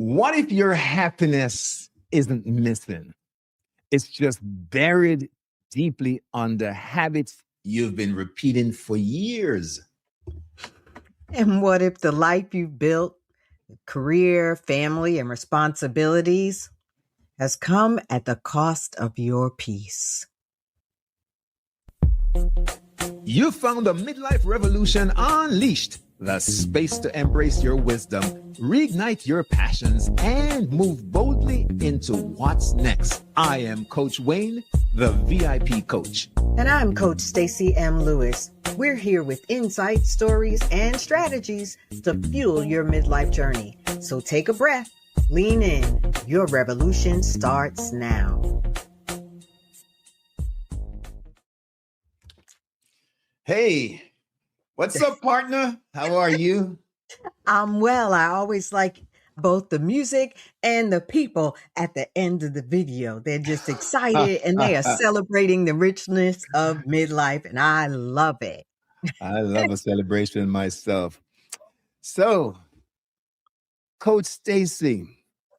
What if your happiness isn't missing? It's just buried deeply under habits you've been repeating for years. And what if the life you've built, career, family, and responsibilities has come at the cost of your peace? You found the Midlife Revolution Unleashed, the space to embrace your wisdom, reignite your passions, and move boldly into what's next. I am Coach Wayne, the VIP coach. And I'm Coach Stacy M. Lewis. We're here with insights, stories, and strategies to fuel your midlife journey. So take a breath, lean in. Your revolution starts now. Hey, what's up, partner? How are you? I'm well. I always like both the music and the people at the end of the video. They're just excited and they are celebrating the richness of midlife, and I love it. I love a celebration myself. So, Coach Stacy,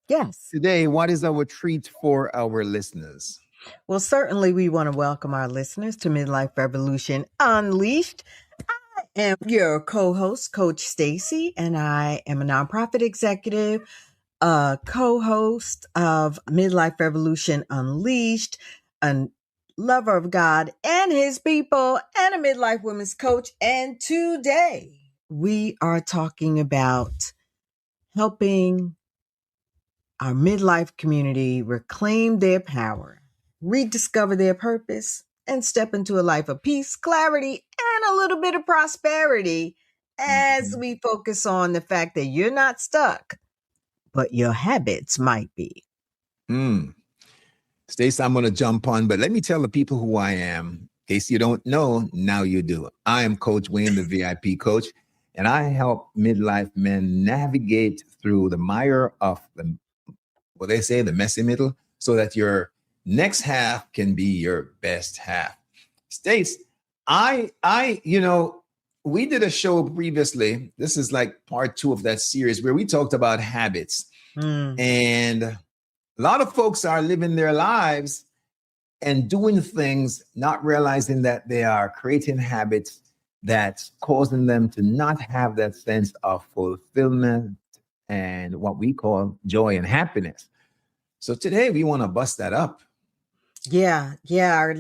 Yes. today, what is our treat for our listeners? Well, certainly we want to welcome our listeners to Midlife Revolution Unleashed. I am your co-host, Coach Stacy, and I am a nonprofit executive, co-host of Midlife Revolution Unleashed, a lover of God and his people, and a midlife women's coach. And today we are talking about helping our midlife community reclaim their power, rediscover their purpose, and step into a life of peace, clarity, and a little bit of prosperity as we focus on the fact that you're not stuck, but your habits might be. Stacey, I'm going to jump on, but let me tell the people who I am. In case you don't know, now you do. I am Coach Wayne, the VIP coach, and I help midlife men navigate through the mire of the messy middle, so that your next half can be your best half. Stace, we did a show previously. This is like part 2 of that series where we talked about habits. And a lot of folks are living their lives and doing things, not realizing that they are creating habits that's causing them to not have that sense of fulfillment and what we call joy and happiness. So today we want to bust that up. Yeah. Our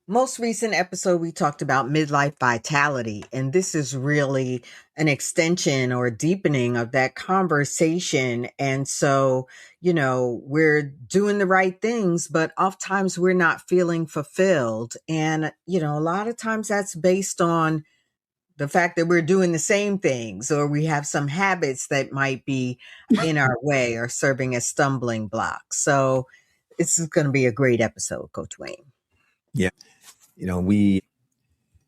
most recent episode, we talked about midlife vitality, and this is really an extension or deepening of that conversation. And so, we're doing the right things, but oftentimes we're not feeling fulfilled. And, a lot of times that's based on the fact that we're doing the same things, or we have some habits that might be in our way or serving as stumbling blocks. So this is going to be a great episode, Coach Wayne. Yeah.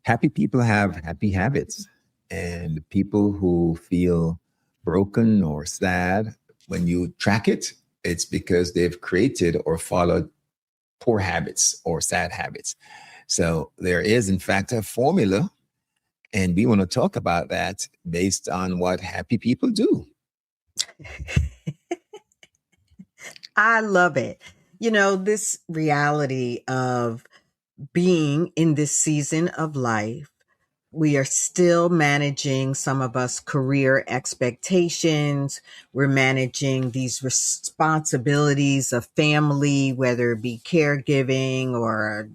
Happy people have happy habits, and people who feel broken or sad, when you track it, it's because they've created or followed poor habits or sad habits. So there is, in fact, a formula, and we want to talk about that based on what happy people do. I love it. This reality of being in this season of life, we are still managing, some of us, career expectations. We're managing these responsibilities of family, whether it be caregiving or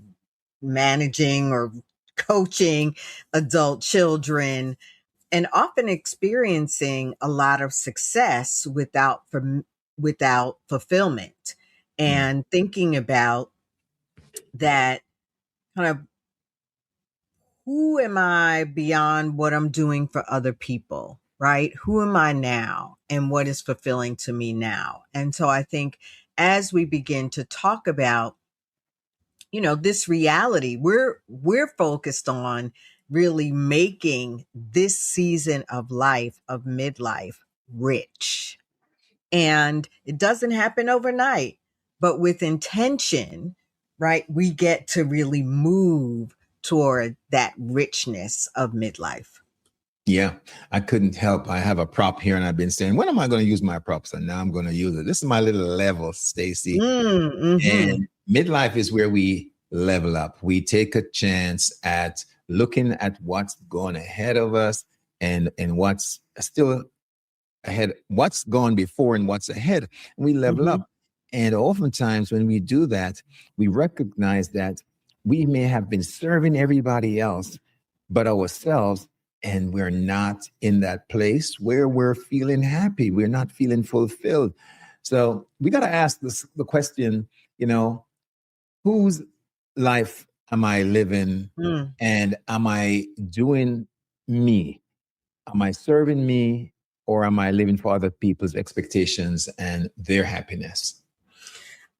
managing or coaching adult children, and often experiencing a lot of success without fulfillment, and thinking about that kind of, who am I beyond what I'm doing for other people, right? Who am I now, and what is fulfilling to me now? And so I think as we begin to talk about, this reality, we're focused on really making this season of life, of midlife, rich. And it doesn't happen overnight, but with intention, right, we get to really move toward that richness of midlife. Yeah, I couldn't help. I have a prop here, and I've been saying, when am I going to use my props? And now I'm going to use it. This is my little level, Stacy. Mm-hmm. And midlife is where we level up. We take a chance at looking at what's going ahead of us and what's still ahead, what's gone before and what's ahead. We level Mm-hmm. up. And oftentimes when we do that, we recognize that we may have been serving everybody else but ourselves, and we're not in that place where we're feeling happy. We're not feeling fulfilled. So we got to ask the question, you know, whose life am I living, Mm. and am I doing me? Am I serving me, or am I living for other people's expectations and their happiness?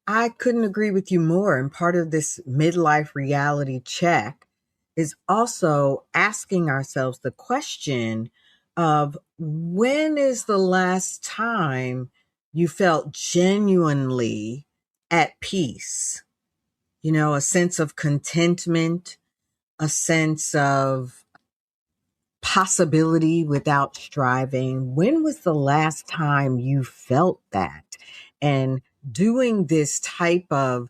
I couldn't agree with you more. And part of this midlife reality check is also asking ourselves the question of, when is the last time you felt genuinely at peace? You know, a sense of contentment, a sense of possibility without striving. When was the last time you felt that? And doing this type of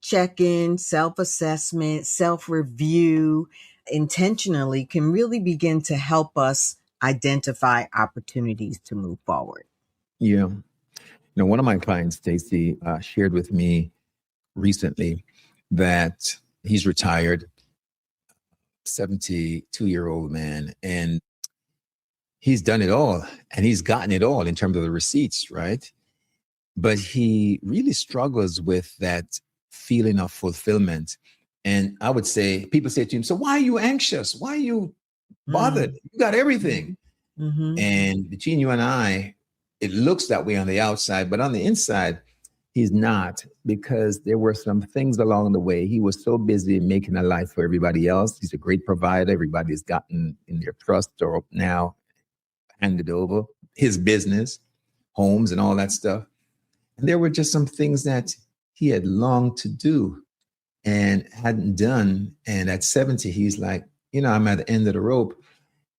check in, self assessment, self review intentionally can really begin to help us identify opportunities to move forward. Yeah. You know, one of my clients, Stacy, shared with me recently that he's retired, 72-year-old man, and he's done it all and he's gotten it all in terms of the receipts, right? But he really struggles with that feeling of fulfillment. And I would say, people say to him, so why are you anxious? Why are you bothered? Mm. You got everything. Mm-hmm. And between you and I, it looks that way on the outside, but on the inside, he's not, because there were some things along the way. He was so busy making a life for everybody else. He's a great provider. Everybody's gotten in their trust or now handed over his business, homes, and all that stuff. And there were just some things that he had longed to do and hadn't done. And at 70, he's like, I'm at the end of the rope.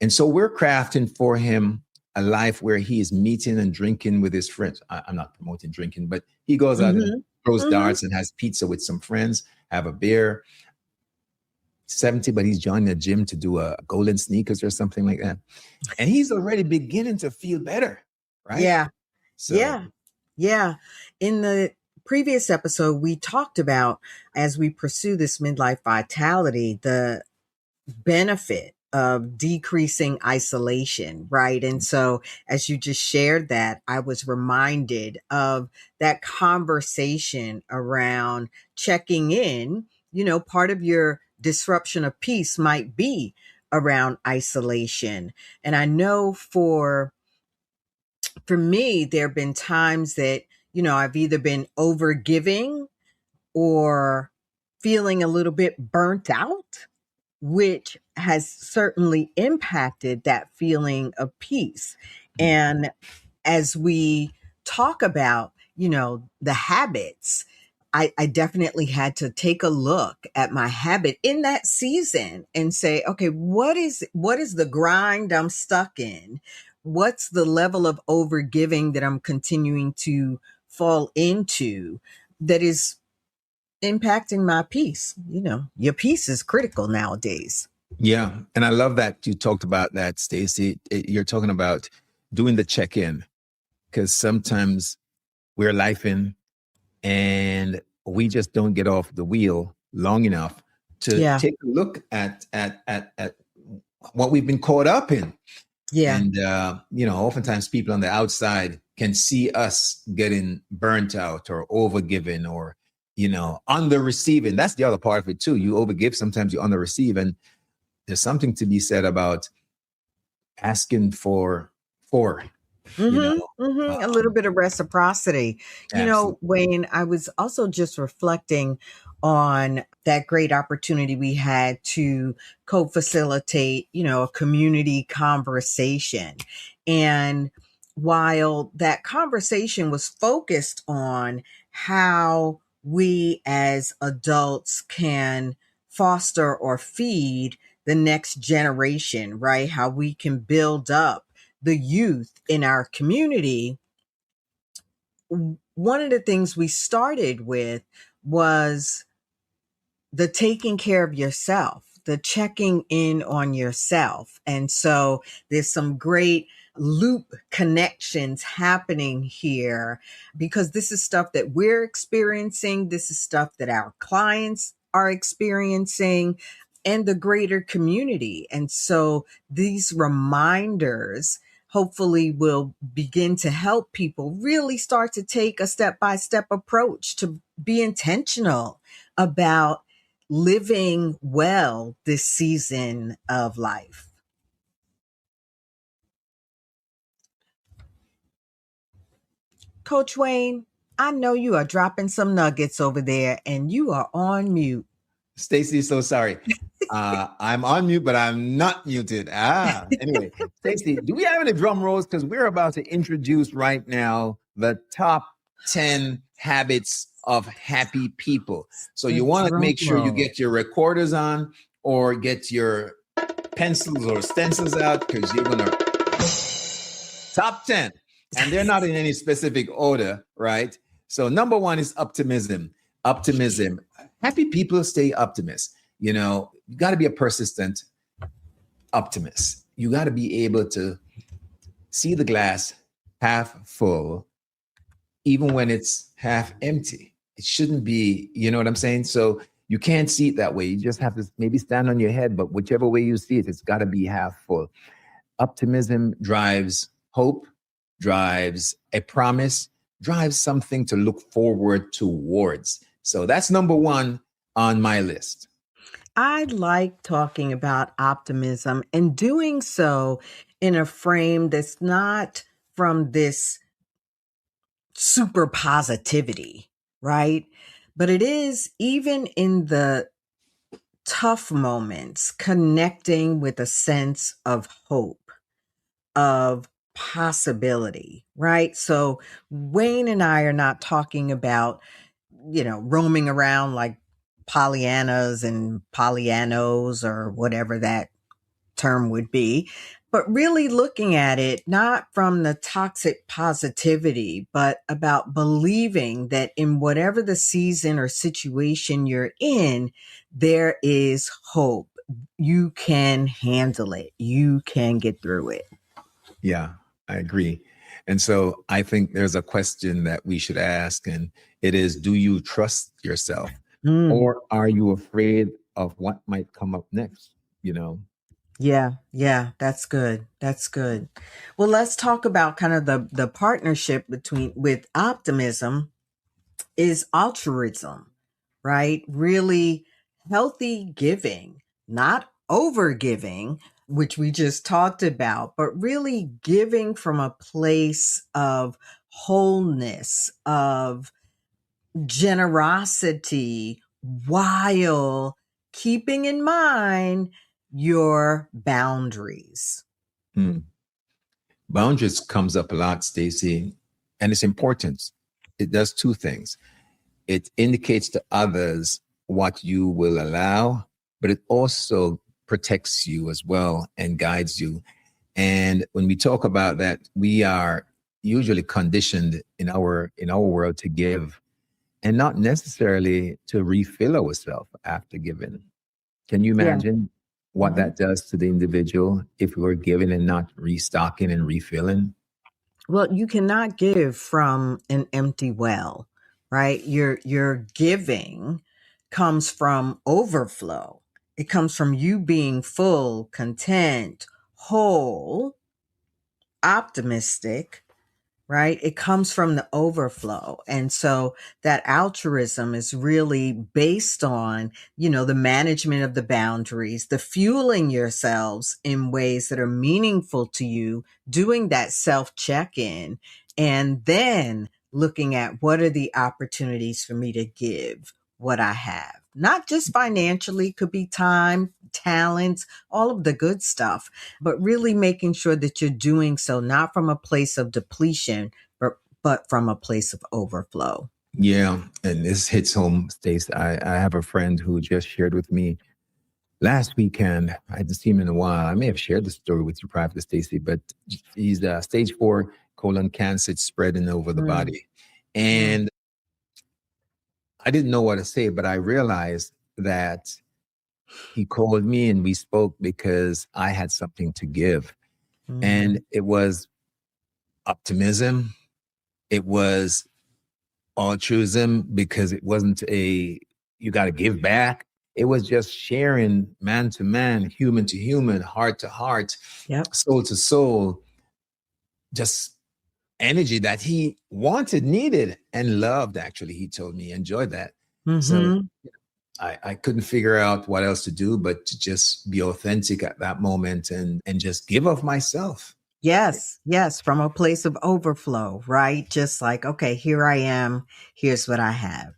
And so we're crafting for him a life where he is meeting and drinking with his friends. I'm not promoting drinking, but he goes out and Mm-hmm. throws Mm-hmm. darts and has pizza with some friends, have a beer. 70, but he's joining the gym to do a golden sneakers or something like that. And he's already beginning to feel better, right? Yeah. So, Yeah. Yeah. In the previous episode, we talked about, as we pursue this midlife vitality, the benefit of decreasing isolation, right? And so, as you just shared that, I was reminded of that conversation around checking in. You know, part of your disruption of peace might be around isolation. And I know for me, there have been times that, I've either been over giving or feeling a little bit burnt out, which has certainly impacted that feeling of peace. And as we talk about, the habits, I definitely had to take a look at my habit in that season and say, okay, what is the grind I'm stuck in? What's the level of overgiving that I'm continuing to fall into that is impacting my peace? Your peace is critical nowadays. yeah. And I love that you talked about that, Stacey. You're talking about doing the check in, because sometimes we're lifing and we just don't get off the wheel long enough to Yeah. take a look at what we've been caught up in. Yeah. And oftentimes people on the outside can see us getting burnt out or overgiven or under receiving. That's the other part of it too. You overgive, sometimes you under receive, and there's something to be said about asking for you know A little um, bit of reciprocity. absolutely. Wayne, I was also just reflecting on that great opportunity we had to co-facilitate, a community conversation. And while that conversation was focused on how we as adults can foster or feed the next generation, right? How we can build up the youth in our community. One of the things we started with was the taking care of yourself, the checking in on yourself. And so there's some great loop connections happening here, because this is stuff that we're experiencing. This is stuff that our clients are experiencing and the greater community. And so these reminders hopefully will begin to help people really start to take a step-by-step approach to be intentional about living well this season of life. Coach Wayne, I know you are dropping some nuggets over there and you are on mute. Stacy, so sorry. I'm on mute, but I'm not muted. Anyway, Stacy, do we have any drum rolls? Because we're about to introduce right now the top 10 habits of happy people. So you want to make sure you get your recorders on or get your pencils or stencils out, because you're going to top 10. And they're not in any specific order, right? So number 1 is optimism. Optimism. Happy people stay optimists. You know, you got to be a persistent optimist. You got to be able to see the glass half full, even when it's half empty. It shouldn't be, you know what I'm saying? So you can't see it that way. You just have to maybe stand on your head, but whichever way you see it, it's got to be half full. Optimism drives hope, drives a promise, drives something to look forward towards. So that's number 1 on my list. I like talking about optimism and doing so in a frame that's not from this super positivity, right? But it is, even in the tough moments, connecting with a sense of hope, of possibility, right? So Wayne and I are not talking about, roaming around like Pollyannas and Pollyannos or whatever that term would be, but really looking at it not from the toxic positivity, but about believing that in whatever the season or situation you're in, there is hope. You can handle it. You can get through it. Yeah, I agree. And so I think there's a question that we should ask, and it is, do you trust yourself? Or are you afraid of what might come up next? Yeah, that's good. That's good. Well, let's talk about kind of the partnership with optimism is altruism, right? Really healthy giving, not over giving, which we just talked about, but really giving from a place of wholeness, of generosity, while keeping in mind your boundaries. Boundaries comes up a lot, Stacy, and it's important. It does 2 things. It indicates to others what you will allow, but it also protects you as well and guides you. And when we talk about that, we are usually conditioned in our world to give and not necessarily to refill ourselves after giving. Can you imagine what that does to the individual if we're giving and not restocking and refilling? Well, you cannot give from an empty well, right? Your giving comes from overflow. It comes from you being full, content, whole, optimistic, right? It comes from the overflow. And so that altruism is really based on, the management of the boundaries, the fueling yourselves in ways that are meaningful to you, doing that self check-in, and then looking at what are the opportunities for me to give what I have. Not just financially, could be time, talents, all of the good stuff, but really making sure that you're doing so not from a place of depletion, but from a place of overflow. Yeah, and this hits home, Stace. I have a friend who just shared with me Last weekend, I hadn't seen him in a while. I may have shared the story with you privately, Stacey, but he's stage 4 colon cancer. It's spreading over the Mm, body. mm, And I didn't know what to say, but I realized that he called me and we spoke because I had something to give. And mhm. it was optimism. It was altruism because it wasn't you got to give back. It was just sharing man to man, human to human, heart to heart, Yep. soul to soul, just energy that he wanted, needed, and loved. Actually, he told me, enjoyed that. So Mhm. I couldn't figure out what else to do but to just be authentic at that moment and just give of myself. Yes, yes, from a place of overflow, right? Just like, okay, here I am. Here's what I have.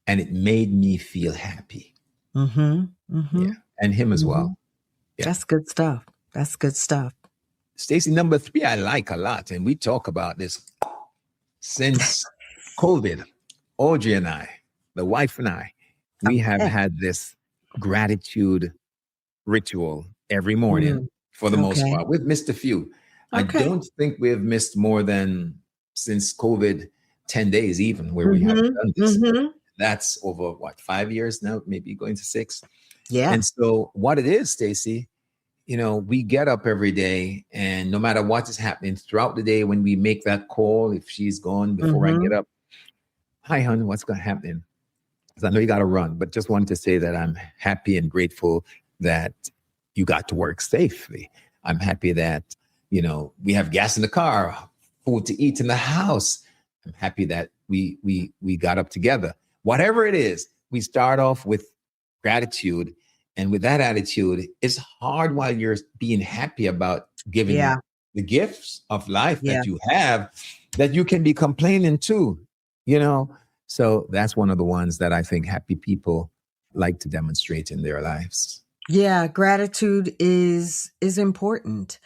And it made me feel happy. Mhm. Yeah. Mhm. And him as well. Mhm. Yeah. That's good stuff. That's good stuff. Stacey, number 3, I like a lot. And we talk about this since COVID. Audrey and I, the wife and I, we have Okay. had this gratitude ritual every morning Mm. for the most Okay. part. We've missed a few. I Okay. don't think we've missed more than since COVID, 10 days even where we haven't Mhm. done this. Mhm. That's over what, 5 years now, maybe going to 6. Yeah. And so what it is, Stacey, we get up every day and no matter what is happening throughout the day, when we make that call, if she's gone before I get Mhm. up, hi, hon, what's going to happen? Because I know you got to run, but just wanted to say that I'm happy and grateful that you got to work safely. I'm happy that, we have gas in the car, food to eat in the house. I'm happy that we got up together. Whatever it is, we start off with gratitude. And with that attitude, it's hard while you're being happy about giving Yeah. the gifts of life Yeah. that you have, that you can be complaining too, you know? So that's one of the ones that I think happy people like to demonstrate in their lives. Yeah, gratitude is important.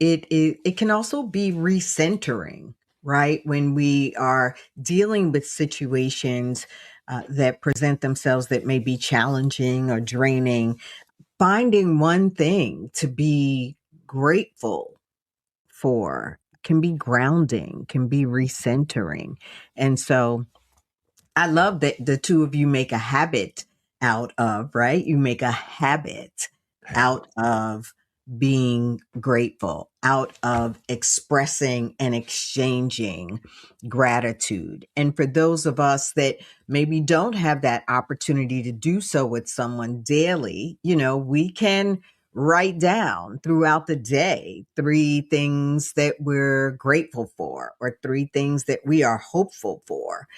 It can also be recentering, right? When we are dealing with situations that present themselves that may be challenging or draining, finding one thing to be grateful for can be grounding, can be recentering. And so I love that the two of you make a habit out of, right? You make a habit out of being grateful, out of expressing and exchanging gratitude. And for those of us that maybe don't have that opportunity to do so with someone daily, we can write down throughout the day 3 things that we're grateful for or 3 things that we are hopeful for.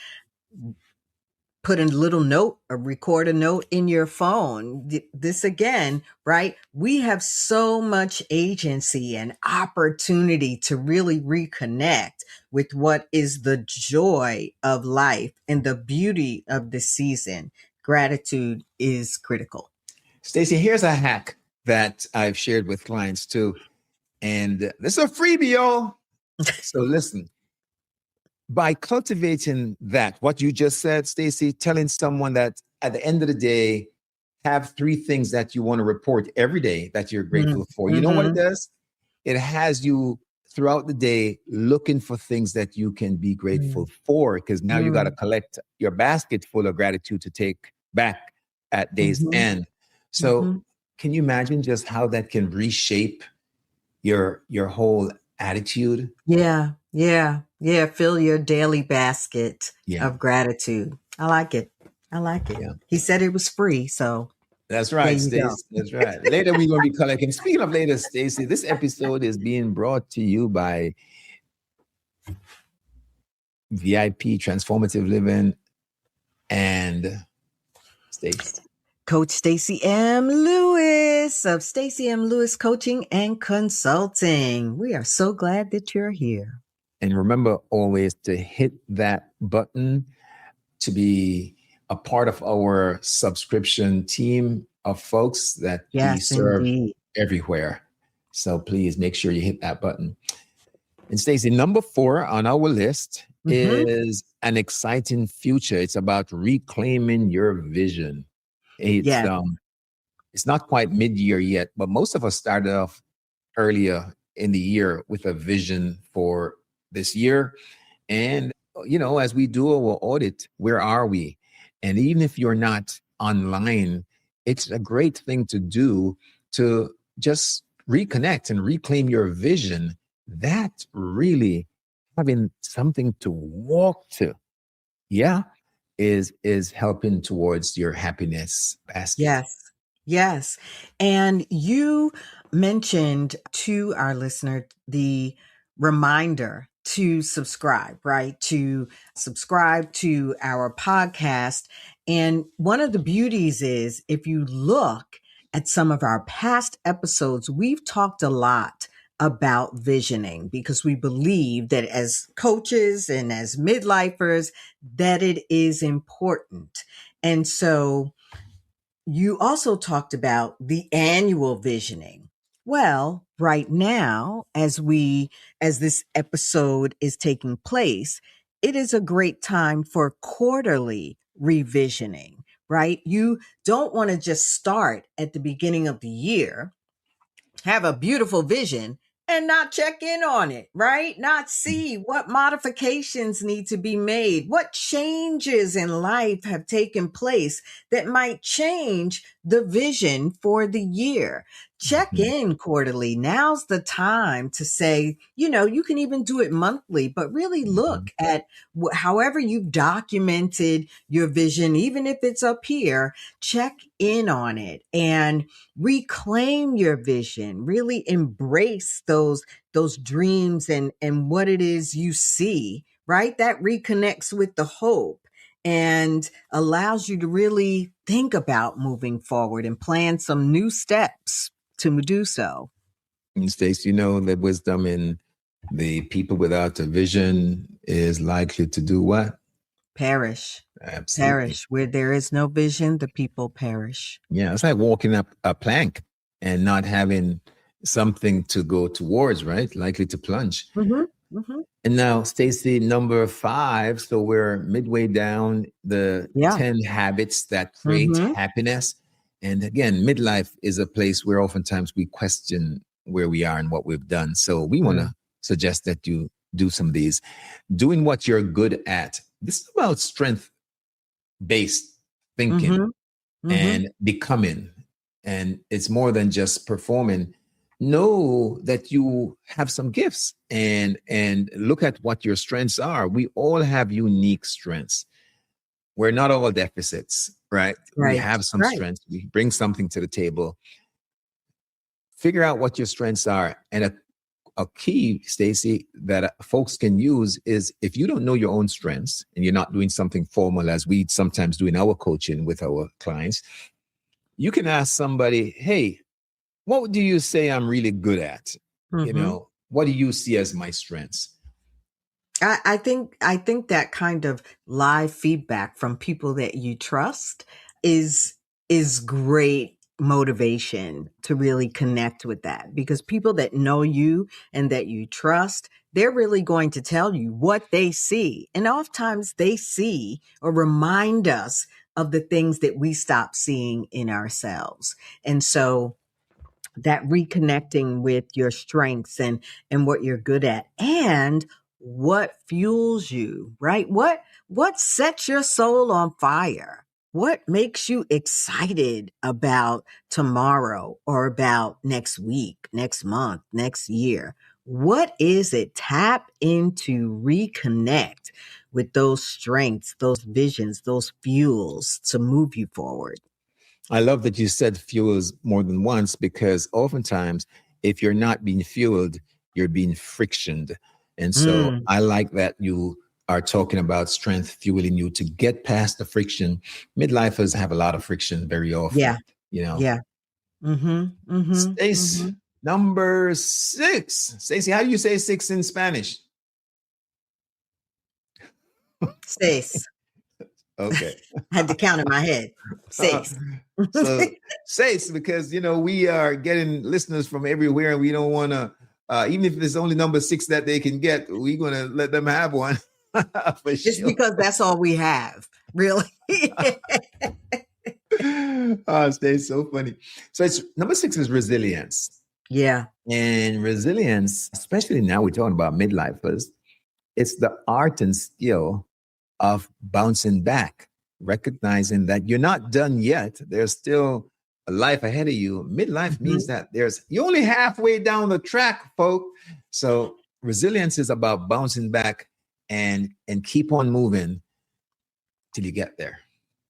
Put a little note or record a note in your phone. This again, right? We have so much agency and opportunity to really reconnect with what is the joy of life and the beauty of the season. Gratitude is critical. Stacey, here's a hack that I've shared with clients too. And this is a freebie, y'all. So listen, by cultivating that, what you just said, Stacey, telling someone that at the end of the day, have 3 things that you want to report every day that you're grateful for. You know what it Mm-hmm. does? It has you throughout the day looking for things that you can be grateful for, because now you got to collect your basket full of gratitude to take back at day's Mm-hmm. end. So Mm-hmm. can you imagine just how that can reshape your whole attitude? Yeah, yeah, yeah. Fill your daily basket Yeah. of gratitude. I like it. I like it. Yeah. He said it was free, so That's there right, you go. Stacey. That's right. Later, we're going to be collecting. Speaking of later, Stacey, this episode is being brought to you by VIP Transformative Living and Stacey. Coach Stacy M. Lewis of Stacy M. Lewis Coaching and Consulting. We are so glad that you're here. And remember always to hit that button to be a part of our subscription team of folks that we Yes, serve indeed. everywhere. So please make sure you hit that button. And Stacey, number 4 on our list Mm-hmm. is an exciting future. It's about reclaiming your vision. It's Yes. It's not quite mid-year yet, but most of us started off earlier in the year with a vision for this year. And, as we do our audit, where are we? And even if you're not online, it's a great thing to do to just reconnect and reclaim your vision. That really having something to walk to, yeah, is helping towards your happiness basket. Yes. Yes. And you mentioned to our listener the reminder to subscribe, right? To subscribe to our podcast. And one of the beauties is if you look at some of our past episodes, we've talked a lot about visioning because we believe that as coaches and as midlifers, that it is important. And so you also talked about the annual visioning. Well, right now, as this episode is taking place, it is a great time for quarterly revisioning, right? You don't want to just start at the beginning of the year, have a beautiful vision and not check in on it, right? Not see what modifications need to be made, what changes in life have taken place that might change the vision for the year. Check Mhm. in quarterly. Now's the time to say, you can even do it monthly, but really look at however you've documented your vision, even if it's up here, check in on it and reclaim your vision, really embrace those dreams and what it is you see, right? That reconnects with the hope and allows you to really think about moving forward and plan some new steps to do so. And Stace, the wisdom in the people without a vision is likely to do what? Perish. Absolutely. Perish. Where there is no vision, the people perish. Yeah, it's like walking up a plank and not having something to go towards, right? Likely to plunge. Mm-hmm. Mm-hmm. And now, Stacy, number 5. So we're midway down the Yeah. 10 habits that create Mm-hmm. happiness. And again, midlife is a place where oftentimes we question where we are and what we've done. So we want to suggest that you do some of these. Doing what you're good at. This is about strength based thinking Mm-hmm. Mm-hmm. and becoming. And it's more than just performing. Know that you have some gifts and look at what your strengths are. We all have unique strengths. We're not all deficits, right? We Right. have some Right. strengths. We bring something to the table. Figure out what your strengths are. And a key, Stacy, that folks can use is if you don't know your own strengths and you're not doing something formal as we sometimes do in our coaching with our clients, you can ask somebody, hey, what do you say I'm really good at? Mm-hmm. What do you see as my strengths? I think that kind of live feedback from people that you trust is great motivation to really connect with that, because people that know you and that you trust, they're really going to tell you what they see. And oftentimes they see or remind us of the things that we stop seeing in ourselves. And so that reconnecting with your strengths and what you're good at and what fuels you, right? What sets your soul on fire? What makes you excited about tomorrow or about next week, next month, next year? What is it? Tap into reconnect with those strengths, those visions, those fuels to move you forward. I love that you said fuels more than once, because oftentimes if you're not being fueled, you're being frictioned. And so Mm, I like that you are talking about strength fueling you to get past the friction. Midlifers have a lot of friction very yeah, often. yeah. Mm-hmm. Mm-hmm. Stace, Mm-hmm. number 6. Stacey, how do you say 6 in Spanish? Seis. Okay. Had to count in my head. Seis. So 6, because we are getting listeners from everywhere, and we don't want to, even if it's only number 6 that they can get, we're going to let them have one for Just sure. because that's all we have, really. Oh, Stacey, so funny. So it's number 6 is resilience. Yeah. And resilience, especially now we're talking about midlifers, it's the art and skill of bouncing back, recognizing that you're not done yet. There's still a life ahead of you. Midlife means that you're only halfway down the track, folks. So resilience is about bouncing back and keep on moving till you get there.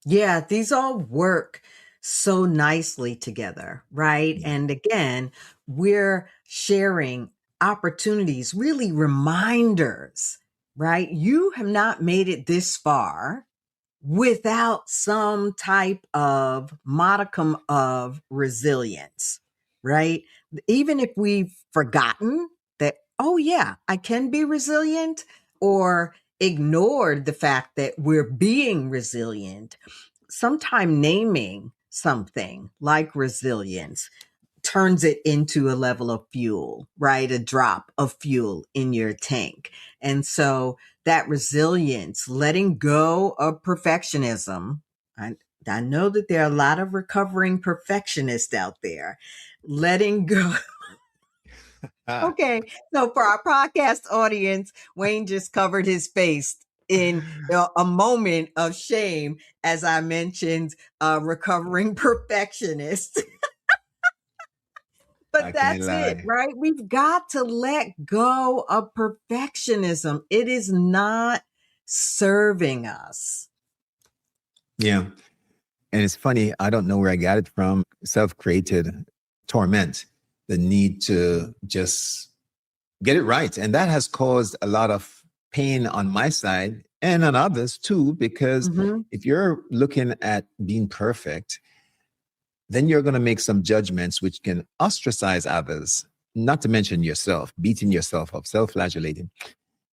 Yeah, these all work so nicely together, right? Yeah. And again, we're sharing opportunities, really reminders, right? You have not made it this far without some type of modicum of resilience, right? Even if we've forgotten that, oh, yeah, I can be resilient, or ignored the fact that we're being resilient, sometime naming something like resilience turns it into a level of fuel, right? A drop of fuel in your tank. And so that resilience, letting go of perfectionism. I know that there are a lot of recovering perfectionists out there. Letting go. Okay. So for our podcast audience, Wayne just covered his face in a moment of shame, as I mentioned, recovering perfectionist. I But can't that's it, lie. right? We've got to let go of perfectionism. It is not serving us. Yeah. And it's funny, I don't know where I got it from. Self-created torment, the need to just get it right. And that has caused a lot of pain on my side and on others too, because if you're looking at being perfect, then you're going to make some judgments which can ostracize others, not to mention yourself, beating yourself up, self-flagellating.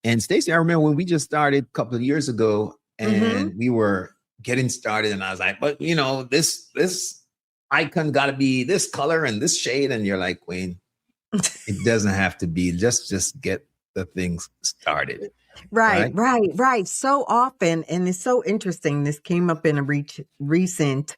And Stacey, I remember when we just started a couple of years ago and we were getting started, and I was like, but this icon got to be this color and this shade. And you're like, Wayne, it doesn't have to be. Just get the things started. Right. So often, and it's so interesting. This came up in a recent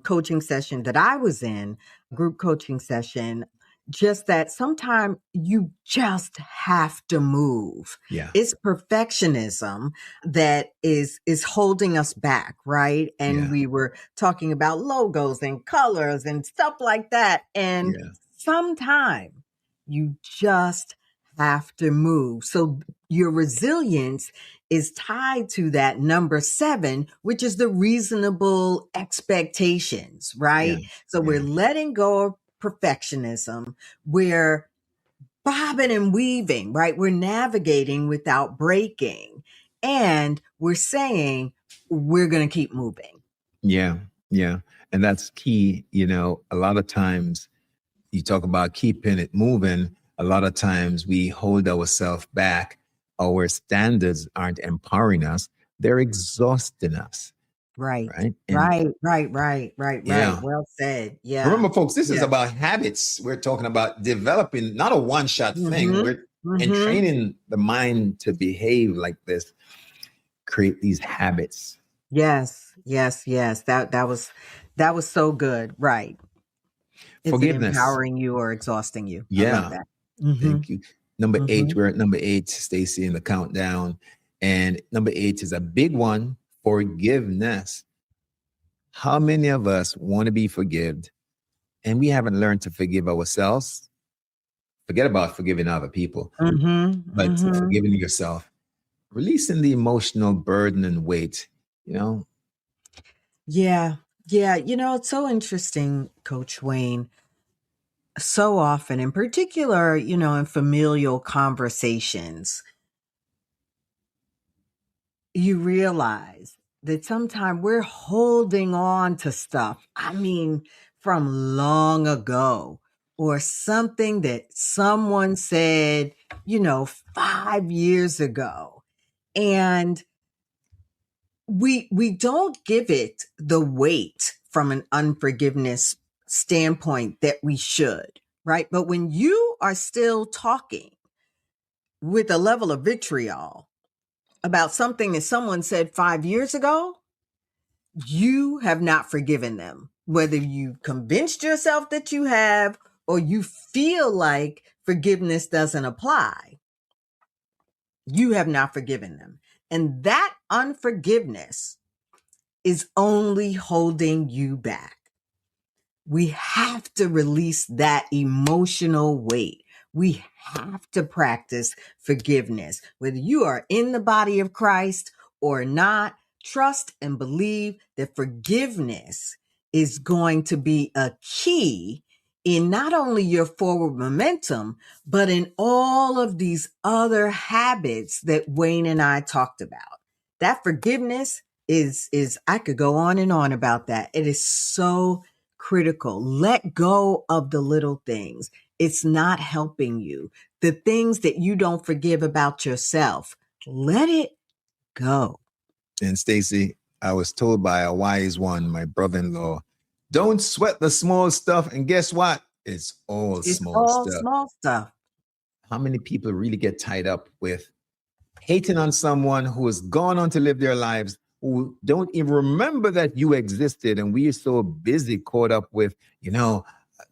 coaching session that I was in, group coaching session, just that sometimes you just have to move. Yeah. It's perfectionism that is holding us back, right? And we were talking about logos and colors and stuff like that. And sometimes you just have to move. So your resilience is tied to that number 7, which is the reasonable expectations, right? So we're letting go of perfectionism. We're bobbing and weaving, right? We're navigating without breaking. And we're saying we're going to keep moving. Yeah. And that's key. A lot of times you talk about keeping it moving. A lot of times we hold ourselves back. Our standards aren't empowering us. They're exhausting us. Right. And Right. Well said. Yeah. Remember, folks, this is about habits. We're talking about developing, not a one-shot thing. And training the mind to behave like this, create these habits. Yes. That was so good. Right. Is Forgiveness. it empowering you or exhausting you? Yeah. I love that. Thank you. Number 8, we're at number 8, Stacey, in the countdown. And number 8 is a big one, forgiveness. How many of us want to be forgiven and we haven't learned to forgive ourselves? Forget about forgiving other people, but forgiving yourself, releasing the emotional burden and weight, Yeah. It's so interesting, Coach Wayne. So often, in particular, in familial conversations, you realize that sometimes we're holding on to stuff. I mean, from long ago, or something that someone said, 5 years ago. And we don't give it the weight from an unforgiveness standpoint that we should, right? But when you are still talking with a level of vitriol about something that someone said 5 years ago, you have not forgiven them. Whether you convinced yourself that you have or you feel like forgiveness doesn't apply, you have not forgiven them. And that unforgiveness is only holding you back. We have to release that emotional weight. We have to practice forgiveness. Whether you are in the body of Christ or not, trust and believe that forgiveness is going to be a key in not only your forward momentum, but in all of these other habits that Wayne and I talked about. That forgiveness is I could go on and on about that. It is so critical. Let go of the little things. It's not helping you. The things that you don't forgive about yourself, let it go. And Stacy, I was told by a wise one, my brother-in-law, don't sweat the small stuff. And guess what? It's all It's small all stuff. small stuff. How many people really get tied up with hating on someone who has gone on to live their lives, who don't even remember that you existed? And we are so busy caught up with,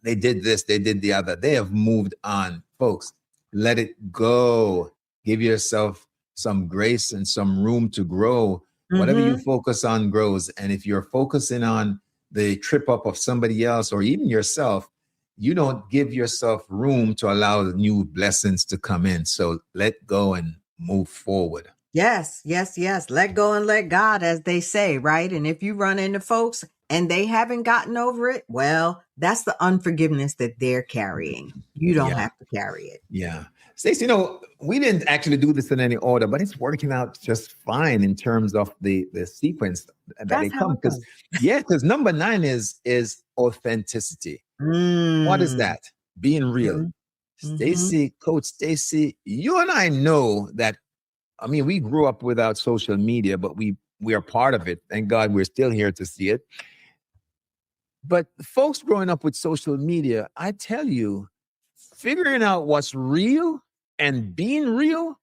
they did this, they did the other. They have moved on. Folks, let it go. Give yourself some grace and some room to grow. Whatever you focus on grows. And if you're focusing on the trip up of somebody else or even yourself, you don't give yourself room to allow new blessings to come in. So let go and move forward. Yes, yes, yes. Let go and let God, as they say, right? And if you run into folks and they haven't gotten over it, well, that's the unforgiveness that they're carrying. You don't have to carry it. Yeah. Stacey, we didn't actually do this in any order, but it's working out just fine in terms of the sequence that That's they how come. it goes. Because number 9 is authenticity. What is that? Being real. Stacey, Coach Stacey, you and I know that. I mean, we grew up without social media, but we are part of it. Thank God we're still here to see it. But folks growing up with social media, I tell you, figuring out what's real and being real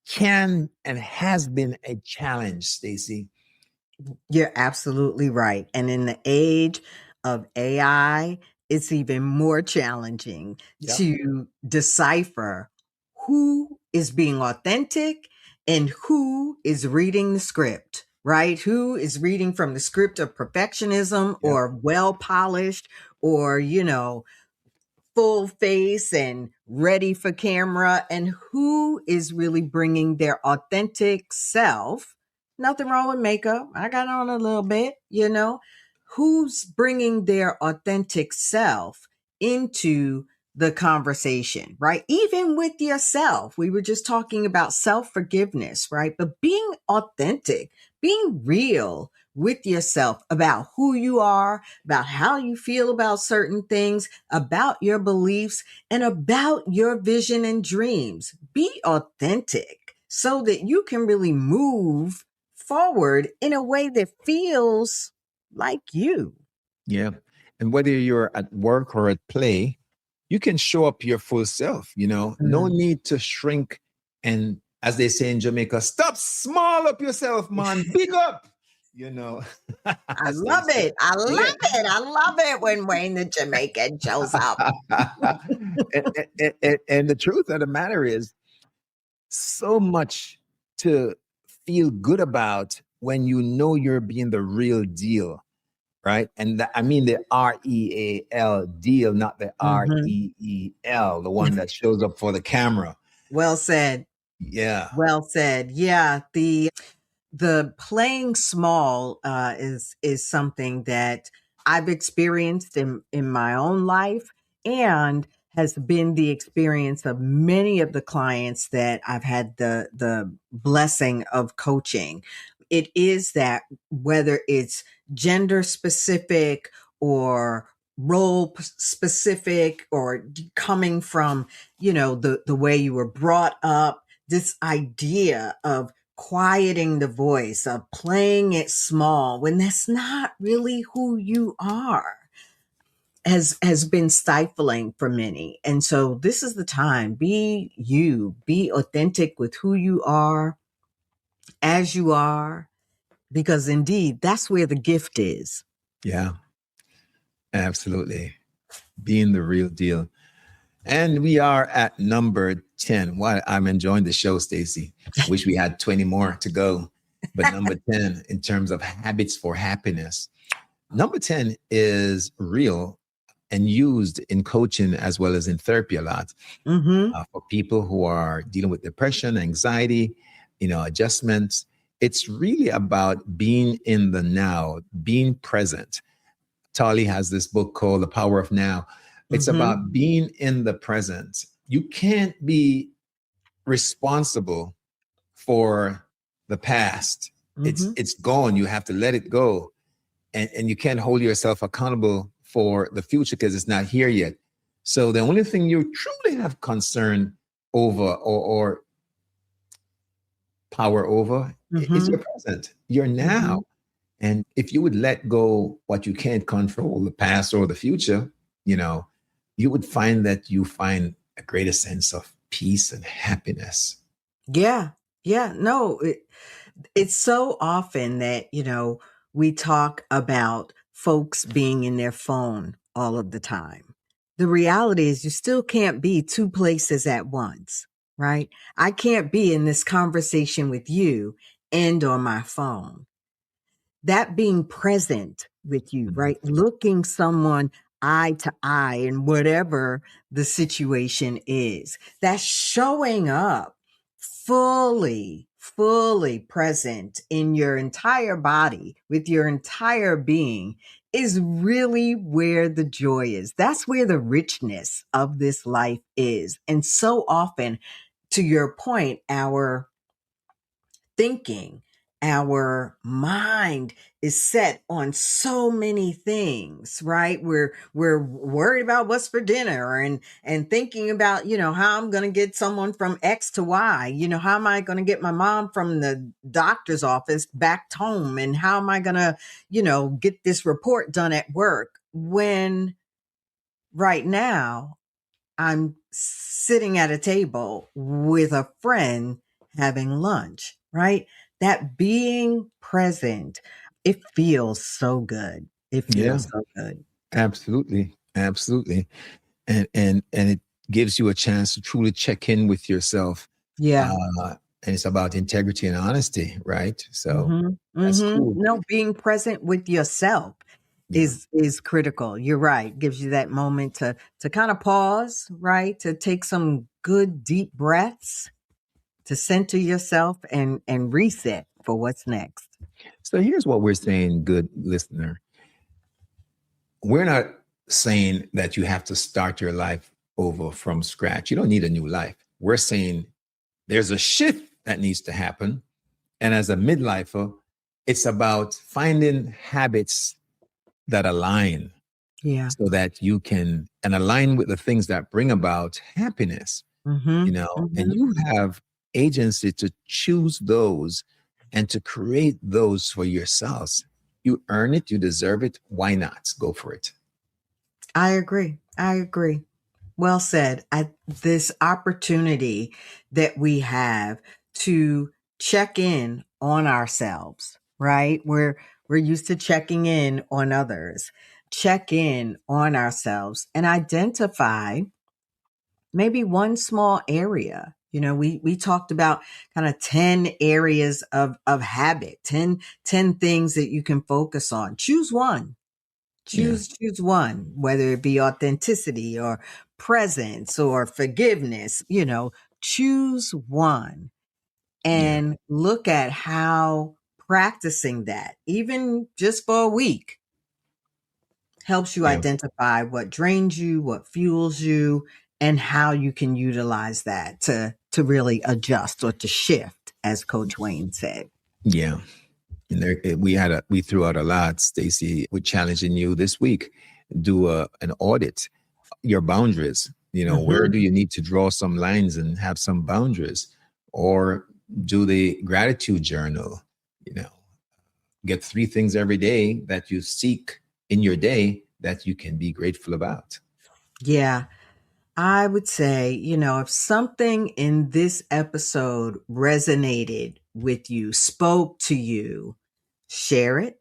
can and has been a challenge, Stacey. You're absolutely right. And in the age of AI, it's even more challenging to decipher who is being authentic and who is reading the script, right? Who is reading from the script of perfectionism or well polished or, full face and ready for camera, and who is really bringing their authentic self. Nothing wrong with makeup. I got on a little bit, who's bringing their authentic self into the conversation, right? Even with yourself. We were just talking about self-forgiveness, right? But being authentic, being real with yourself about who you are, about how you feel about certain things, about your beliefs, and about your vision and dreams. Be authentic so that you can really move forward in a way that feels like you. Yeah. And whether you're at work or at play, you can show up your full self, no need to shrink. And as they say in Jamaica, stop small up yourself, man. Big up, I as they love say. it. I love Yeah. it. I love it when Wayne the Jamaican shows up. And the truth of the matter is, so much to feel good about when you're being the real deal, right? And I mean the REAL deal, not the REEL, the one that shows up for the camera. Well said. Yeah. Well said. Yeah. The playing small is something that I've experienced in my own life, and has been the experience of many of the clients that I've had the blessing of coaching. It is that, whether it's gender specific or role specific, or coming from, the way you were brought up, this idea of quieting the voice, of playing it small when that's not really who you are, has been stifling for many. And so this is the time. Be you, be authentic with who you are, as you are, because indeed that's where the gift is. Yeah, absolutely. Being the real deal. And we are at number 10. Wow, I'm enjoying the show, Stacy. Wish we had 20 more to go. But number 10, in terms of habits for happiness, number 10 is real and used in coaching as well as in therapy a lot, for people who are dealing with depression, anxiety, adjustments. It's really about being in the now, being present. Tali has this book called The Power of Now. It's about being in the present. You can't be responsible for the past. It's gone. You have to let it go. And you can't hold yourself accountable for the future because it's not here yet. So the only thing you truly have concern over or power over is your present, your now. And if you would let go what you can't control, the past or the future, you would find that you find a greater sense of peace and happiness. Yeah. Yeah. No, it's so often that, we talk about folks being in their phone all of the time. The reality is you still can't be two places at once, right? I can't be in this conversation with you and on my phone. That being present with you, right? Looking someone eye to eye in whatever the situation is, that's showing up fully present in your entire body with your entire being is really where the joy is. That's where the richness of this life is. And so often, to your point, our thinking, our mind is set on so many things, right? We're worried about what's for dinner and thinking about, how I'm going to get someone from X to Y, how am I going to get my mom from the doctor's office back home, and how am I going to, get this report done at work, when right now I'm sitting at a table with a friend having lunch, right? That being present, it feels so good. It Yeah, feels so good. absolutely. Absolutely. And it gives you a chance to truly check in with yourself. Yeah. And it's about integrity and honesty, right? So that's cool. No, being present with yourself Yeah. is critical. You're right. Gives you that moment to kind of pause, right? To take some good deep breaths, to center yourself and reset for what's next. So here's what we're saying, good listener. We're not saying that you have to start your life over from scratch. You don't need a new life. We're saying there's a shift that needs to happen. And as a midlifer, it's about finding habits that align Yeah. so that you can and align with the things that bring about happiness, and you have agency to choose those and to create those for yourselves. You earn it, you deserve it. Why not? Go for it. I agree. I agree. Well said. This opportunity that we have to check in on ourselves, right? We're used to checking in on others. Check in on ourselves and identify maybe one small area. We talked about kind of 10 areas of habit, 10 things that you can focus on. Choose one. Yeah. Choose one, whether it be authenticity or presence or forgiveness, choose one Yeah. and look at how practicing that, even just for a week, helps you Yeah. identify what drains you, what fuels you, and how you can utilize that to really adjust or to shift, as Coach Wayne said. Yeah. And we threw out a lot, Stacy. We're challenging you this week. Do an audit, your boundaries. Where Mm-hmm. do you need to draw some lines and have some boundaries? Or do the gratitude journal, you know, get 3 things every day that you seek in your day that you can be grateful about. Yeah. I would say, if something in this episode resonated with you, spoke to you, share it,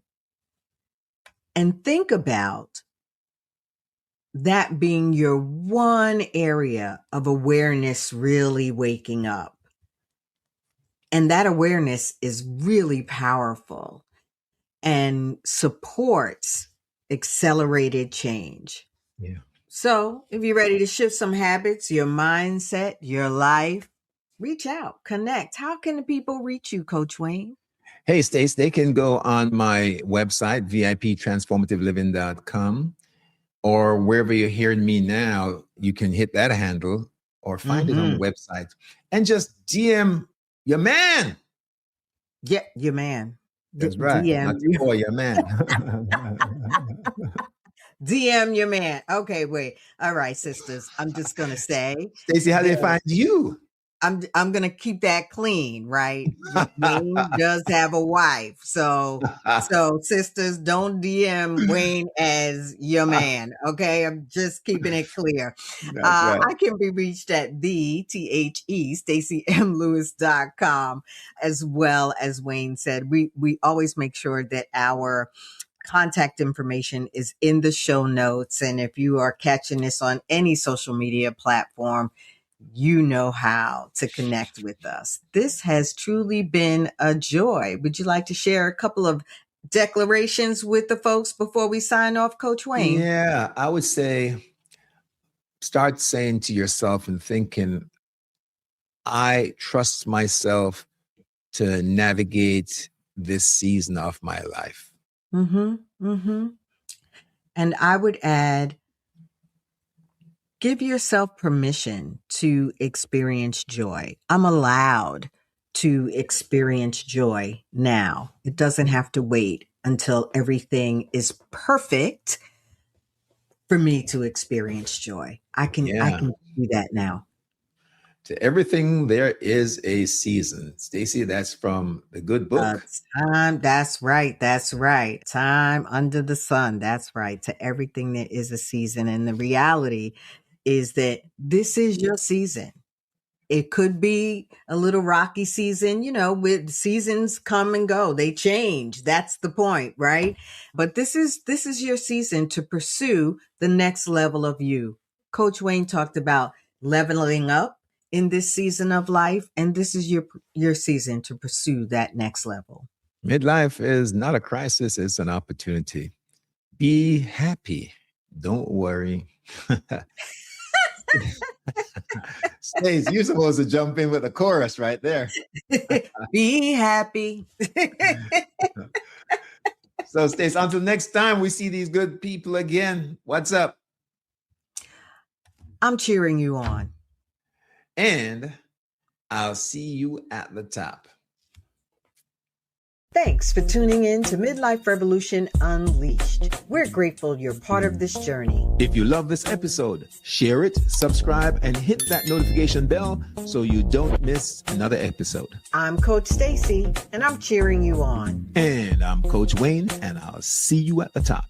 and think about that being your one area of awareness really waking up. And that awareness is really powerful and supports accelerated change. Yeah. So if you're ready to shift some habits, your mindset, your life, reach out, connect. How can the people reach you, Coach Wayne? Hey, Stace, they can go on my website, viptransformativeliving.com, or wherever you're hearing me now, you can hit that handle or find it on the website and just DM your man. Yeah, your man. That's right. DM Not your boy, your man. DM your man. Okay, wait. All right, sisters. I'm just gonna say, Stacey, how do they find you? I'm gonna keep that clean, right? Wayne does have a wife, so sisters, don't DM Wayne as your man. Okay, I'm just keeping it clear. That's right. I can be reached at StaceyMLewis.com, as well as Wayne said. We always make sure that our contact information is in the show notes, and if you are catching this on any social media platform, you know how to connect with us. This has truly been a joy. Would you like to share a couple of declarations with the folks before we sign off, Coach Wayne? Yeah, I would say start saying to yourself and thinking, I trust myself to navigate this season of my life. And I would add, give yourself permission to experience joy. I'm allowed to experience joy now. It doesn't have to wait until everything is perfect for me to experience joy. I can do that now. To everything, there is a season. Stacey, that's from the good book. Time, that's right. That's right. Time under the sun. That's right. To everything, there is a season. And the reality is that this is your season. It could be a little rocky season, with seasons come and go. They change. That's the point, right? But this is your season to pursue the next level of you. Coach Wayne talked about leveling up in this season of life, and this is your season to pursue that next level. Midlife is not a crisis, it's an opportunity. Be happy. Don't worry. Stace, you're supposed to jump in with a chorus right there. Be happy. So, Stace, until next time we see these good people again, what's up? I'm cheering you on. And I'll see you at the top. Thanks for tuning in to Midlife Revolution Unleashed. We're grateful you're part of this journey. If you love this episode, share it, subscribe, and hit that notification bell so you don't miss another episode. I'm Coach Stacey, and I'm cheering you on. And I'm Coach Wayne, and I'll see you at the top.